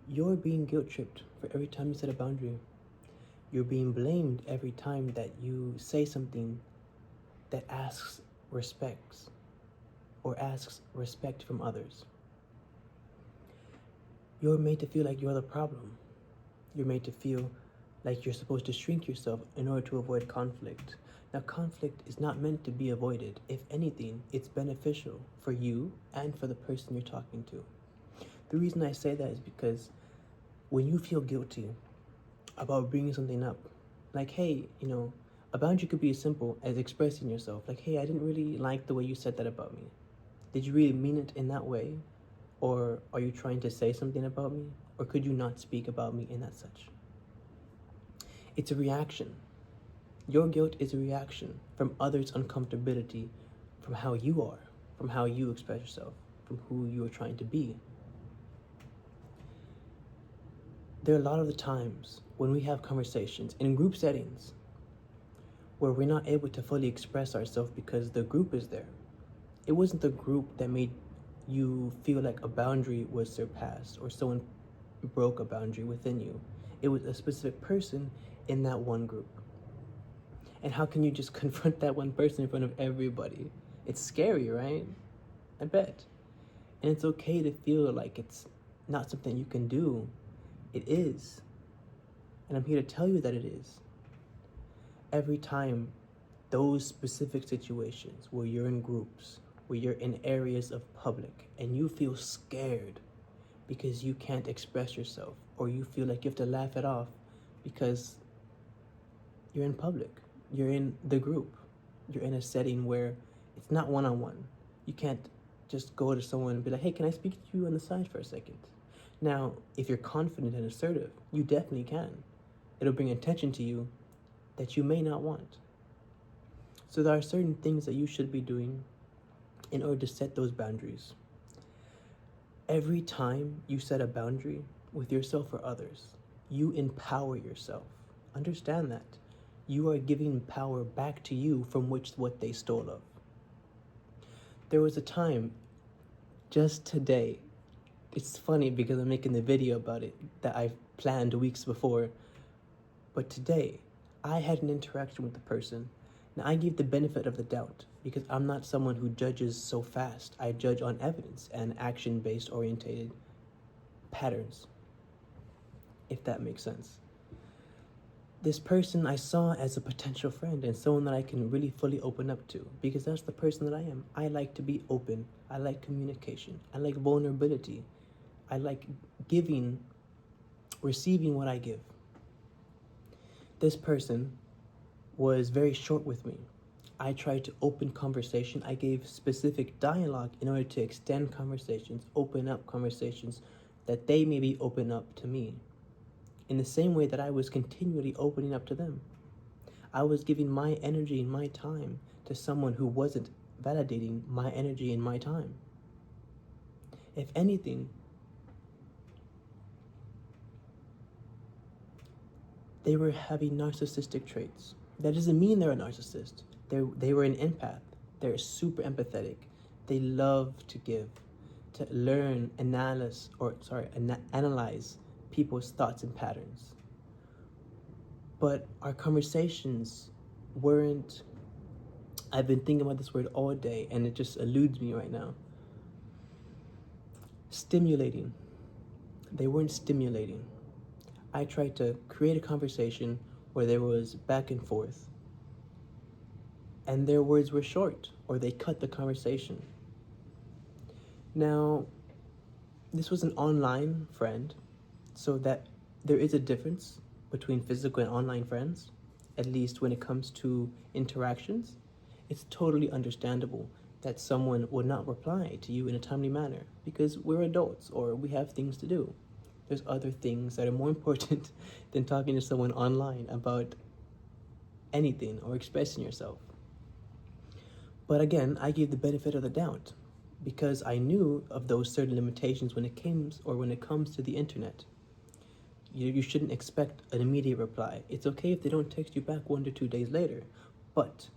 You're being guilt tripped for every time you set a boundary. You're being blamed every time that you say something that asks respects or asks respect from others. You're made to feel like you're the problem. You're made to feel like you're supposed to shrink yourself in order to avoid conflict. Now, conflict is not meant to be avoided. If anything, it's beneficial for you and for the person you're talking to. The reason I say that is because when you feel guilty about bringing something up, like, hey, a boundary could be as simple as expressing yourself. Like, hey, I didn't really like the way you said that about me. Did you really mean it in that way? Or are you trying to say something about me? Or could you not speak about me in that such? It's a reaction. Your guilt is a reaction from others' uncomfortability, from how you are, from how you express yourself, from who you are trying to be. There are a lot of the times when we have conversations in group settings where we're not able to fully express ourselves because the group is there. It wasn't the group that made you feel like a boundary was surpassed or someone broke a boundary within you. It was a specific person in that one group. And how can you just confront that one person in front of everybody? It's scary, right? I bet. And it's okay to feel like it's not something you can do. It is. And I'm here to tell you that it is. Every time those specific situations where you're in groups, where you're in areas of public, and you feel scared because you can't express yourself, or you feel like you have to laugh it off because you're in public, you're in the group, you're in a setting where it's not one-on-one. You can't just go to someone and be like, hey, can I speak to you on the side for a second? Now, if you're confident and assertive, you definitely can. It'll bring attention to you that you may not want. So there are certain things that you should be doing in order to set those boundaries. Every time you set a boundary with yourself or others, you empower yourself. Understand that. You are giving power back to you from what they stole of. There was a time just today, it's funny because I'm making the video about it that I've planned weeks before, but today I had an interaction with the person. Now I give the benefit of the doubt because I'm not someone who judges so fast. I judge on evidence and action-based orientated patterns, if that makes sense. This person I saw as a potential friend and someone that I can really fully open up to because that's the person that I am. I like to be open. I like communication. I like vulnerability. I like receiving what I give. This person was very short with me. I tried to open conversation. I gave specific dialogue in order to extend conversations, open up conversations that they maybe open up to me. In the same way that I was continually opening up to them. I was giving my energy and my time to someone who wasn't validating my energy and my time. If anything, they were having narcissistic traits. That doesn't mean they're a narcissist. They were an empath. They're super empathetic. They love to give, to learn, analyze people's thoughts and patterns. But our conversations weren't, I've been thinking about this word all day and it just eludes me right now. Stimulating. They weren't stimulating. I tried to create a conversation where there was back and forth and their words were short or they cut the conversation. Now, this was an online friend, so that there is a difference between physical and online friends, at least when it comes to interactions. It's totally understandable that someone would not reply to you in a timely manner because we're adults or we have things to do. There's other things that are more important than talking to someone online about anything or expressing yourself. But again, I gave the benefit of the doubt because I knew of those certain limitations when it comes to the internet. You shouldn't expect an immediate reply. It's okay if they don't text you back 1 to 2 days later. But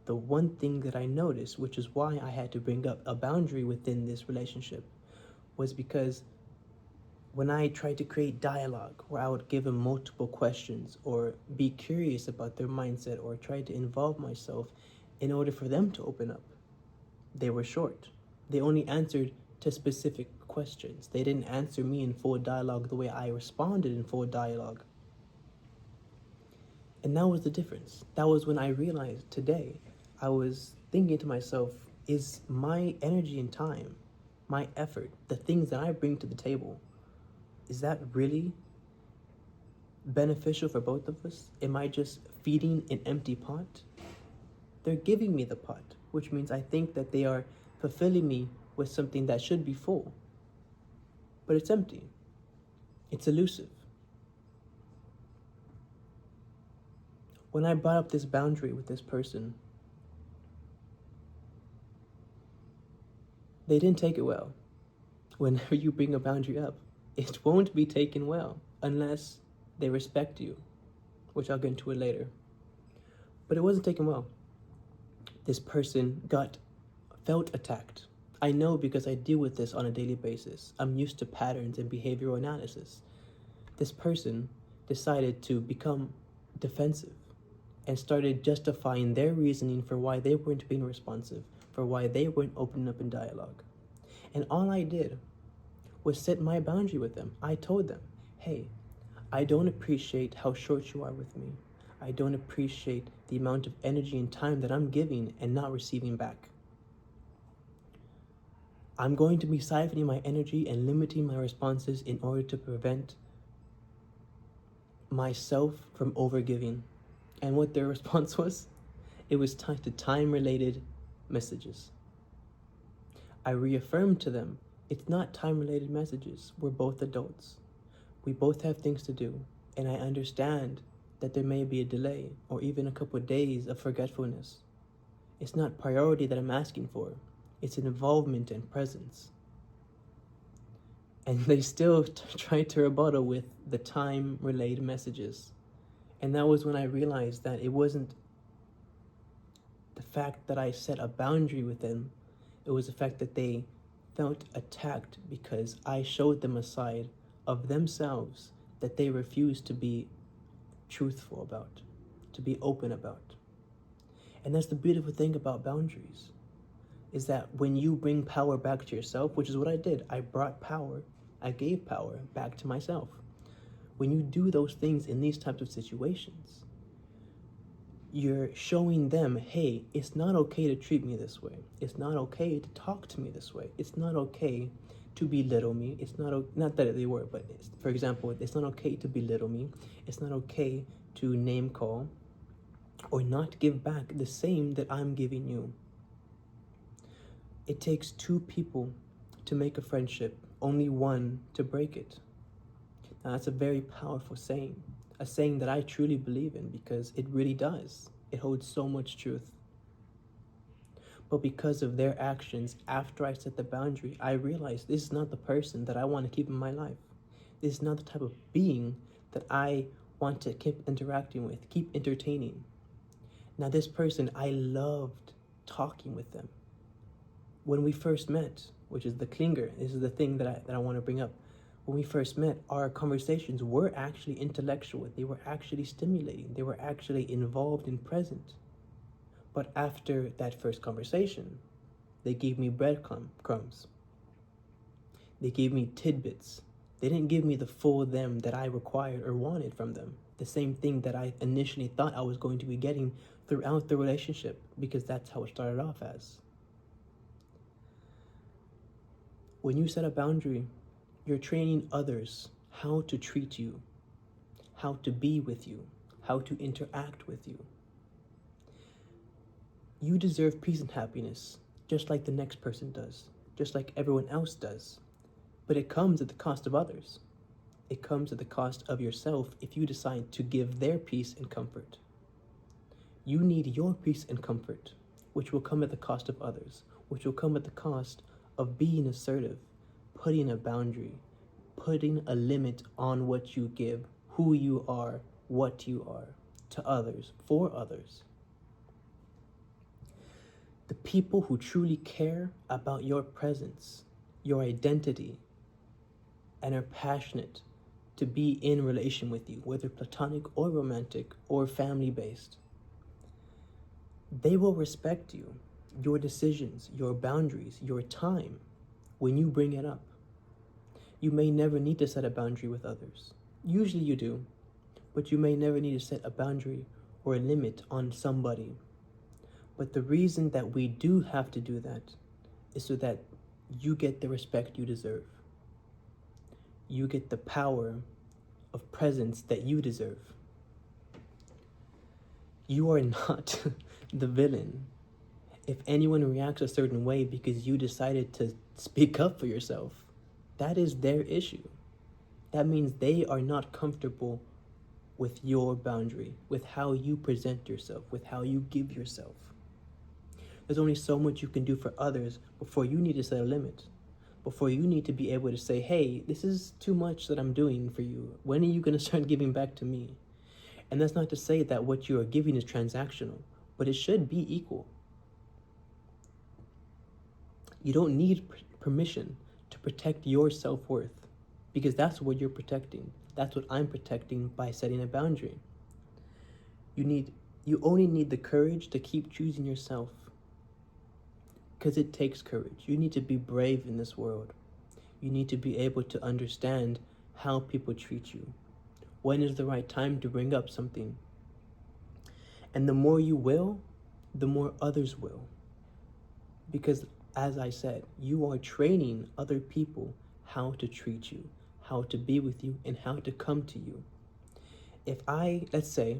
the one thing that I noticed, which is why I had to bring up a boundary within this relationship, was because when I tried to create dialogue where I would give them multiple questions or be curious about their mindset or try to involve myself in order for them to open up, they were short. They only answered to specific questions. They didn't answer me in full dialogue the way I responded in full dialogue. And that was the difference. That was when I realized today, I was thinking to myself, is my energy and time, my effort, the things that I bring to the table, is that really beneficial for both of us? Am I just feeding an empty pot? They're giving me the pot, which means I think that they are fulfilling me with something that should be full. But it's empty. It's elusive. When I brought up this boundary with this person, they didn't take it well. Whenever you bring a boundary up, it won't be taken well unless they respect you, which I'll get into it later. But it wasn't taken well. This person felt attacked. I know because I deal with this on a daily basis. I'm used to patterns and behavioral analysis. This person decided to become defensive and started justifying their reasoning for why they weren't being responsive, for why they weren't opening up in dialogue. And all I did was set my boundary with them. I told them, hey, I don't appreciate how short you are with me. I don't appreciate the amount of energy and time that I'm giving and not receiving back. I'm going to be siphoning my energy and limiting my responses in order to prevent myself from overgiving. And what their response was? It was tied to time-related messages. I reaffirmed to them, it's not time-related messages. We're both adults. We both have things to do. And I understand that there may be a delay or even a couple of days of forgetfulness. It's not priority that I'm asking for. It's an involvement and presence. And they still tried to rebuttal with the time-related messages. And that was when I realized that it wasn't the fact that I set a boundary with them. It was the fact that they felt attacked because I showed them a side of themselves that they refused to be truthful about, to be open about. And that's the beautiful thing about boundaries, is that when you bring power back to yourself, which is what I did, I gave power back to myself. When you do those things in these types of situations, you're showing them, hey, it's not okay to treat me this way. It's not okay to talk to me this way. It's not okay to belittle me. It's not that they were, but for example, it's not okay to belittle me. It's not okay to name call or not give back the same that I'm giving you. It takes two people to make a friendship, only one to break it. Now, that's a very powerful saying, a saying that I truly believe in because it really does. It holds so much truth. But because of their actions after I set the boundary, I realized this is not the person that I want to keep in my life. This is not the type of being that I want to keep interacting with, keep entertaining. Now, this person, I loved talking with them. When we first met, which is the clinger, this is the thing that I want to bring up. When we first met, our conversations were actually intellectual. They were actually stimulating. They were actually involved and present. But after that first conversation, they gave me breadcrumbs. They gave me tidbits. They didn't give me the full them that I required or wanted from them. The same thing that I initially thought I was going to be getting throughout the relationship, because that's how it started off as. When you set a boundary, you're training others how to treat you, how to be with you, how to interact with you. You deserve peace and happiness, just like the next person does, just like everyone else does. But it comes at the cost of others. It comes at the cost of yourself if you decide to give their peace and comfort. You need your peace and comfort, which will come at the cost of others, which will come at the cost of being assertive, putting a boundary, putting a limit on what you give, who you are, what you are, to others, for others. The people who truly care about your presence, your identity, and are passionate to be in relation with you, whether platonic or romantic or family-based, they will respect you, your decisions, your boundaries, your time when you bring it up. You may never need to set a boundary with others. Usually you do, but you may never need to set a boundary or a limit on somebody. But the reason that we do have to do that is so that you get the respect you deserve. You get the power of presence that you deserve. You are not the villain. If anyone reacts a certain way because you decided to speak up for yourself, that is their issue. That means they are not comfortable with your boundary, with how you present yourself, with how you give yourself. There's only so much you can do for others before you need to set a limit, before you need to be able to say, hey, this is too much that I'm doing for you. When are you going to start giving back to me? And that's not to say that what you are giving is transactional, but it should be equal. You don't need permission to protect your self-worth, because that's what you're protecting. That's what I'm protecting by setting a boundary. You only need the courage to keep choosing yourself, because it takes courage. You need to be brave in this world. You need to be able to understand how people treat you. When is the right time to bring up something? And the more you will, the more others will. Because as I said, you are training other people how to treat you, how to be with you, and how to come to you. If I, let's say,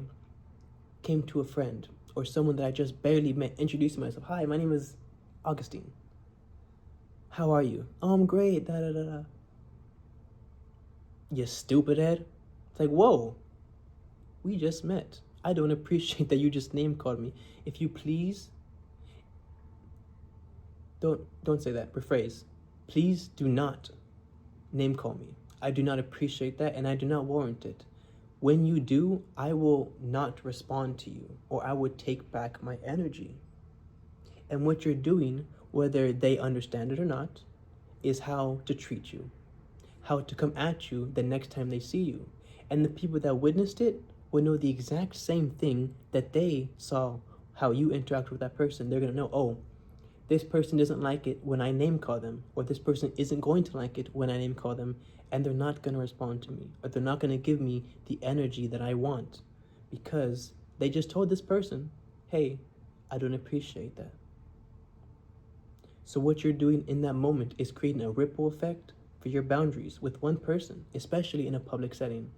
came to a friend or someone that I just barely met, introducing myself, hi, my name is Augustin. How are you? Oh, I'm great, da da da da. You stupid head. It's like, whoa, we just met. I don't appreciate that you just name called me. If you please, don't say that, rephrase. Please do not name call me. I do not appreciate that, and I do not warrant it. When you do, I will not respond to you, or I would take back my energy. And what you're doing, whether they understand it or not, is how to treat you, how to come at you the next time they see you. And the people that witnessed it will know the exact same thing that they saw how you interact with that person. They're gonna know, oh, this person doesn't like it when I name call them, or this person isn't going to like it when I name call them, and they're not gonna respond to me, or they're not gonna give me the energy that I want, because they just told this person, hey, I don't appreciate that. So what you're doing in that moment is creating a ripple effect for your boundaries with one person, especially in a public setting.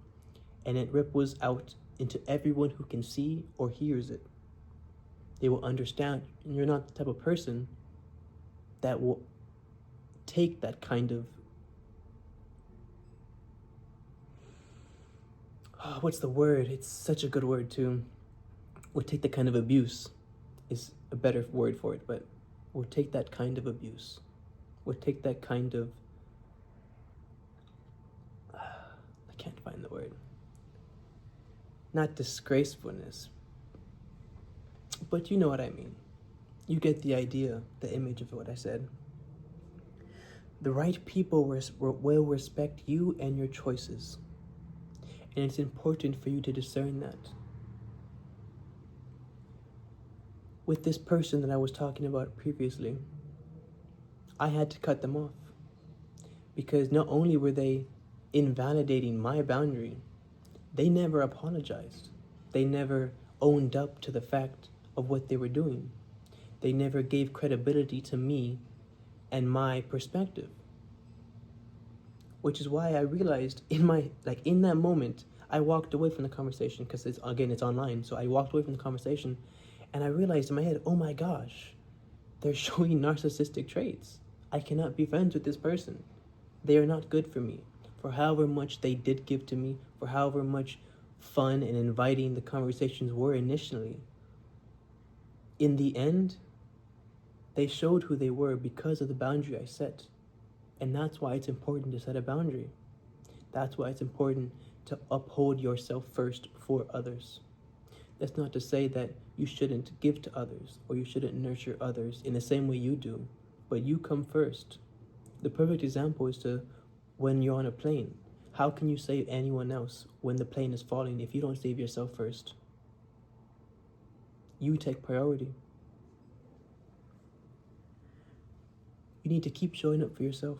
And it ripples out into everyone who can see or hears it. They will understand, and you're not the type of person that will take that kind of, what's the word? It's such a good word too. Will take that kind of abuse is a better word for it, but will take that kind of abuse. Will take that kind of, I can't find the word. Not disgracefulness, but you know what I mean. You get the idea, the image of what I said. The right people will respect you and your choices. And it's important for you to discern that. With this person that I was talking about previously, I had to cut them off. Because not only were they invalidating my boundary, they never apologized. They never owned up to the fact of what they were doing. They never gave credibility to me and my perspective. Which is why I realized in that moment, I walked away from the conversation, because it's online. So I walked away from the conversation, and I realized in my head, oh my gosh, they're showing narcissistic traits. I cannot be friends with this person. They are not good for me. For however much they did give to me, for however much fun and inviting the conversations were initially, in the end, they showed who they were because of the boundary I set. And that's why it's important to set a boundary. That's why it's important to uphold yourself first before others. That's not to say that you shouldn't give to others, or you shouldn't nurture others in the same way you do, but you come first. The perfect example is to when you're on a plane. How can you save anyone else when the plane is falling if you don't save yourself first? You take priority. You need to keep showing up for yourself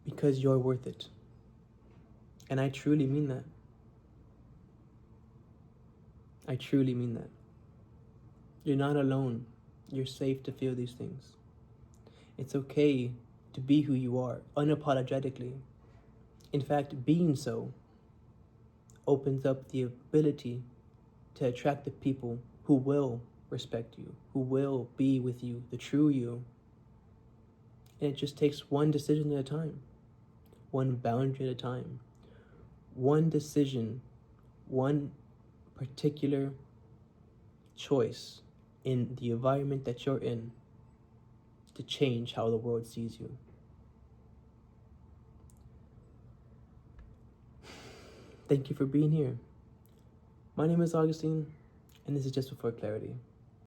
because you're worth it. And I truly mean that. I truly mean that. You're not alone. You're safe to feel these things. It's okay to be who you are, unapologetically. In fact, being so opens up the ability to attract the people who will respect you, who will be with you, the true you. And it just takes one decision at a time, one boundary at a time, one decision, one particular choice in the environment that you're in to change how the world sees you. Thank you for being here. My name is Augustin, and this is Just Before Clarity.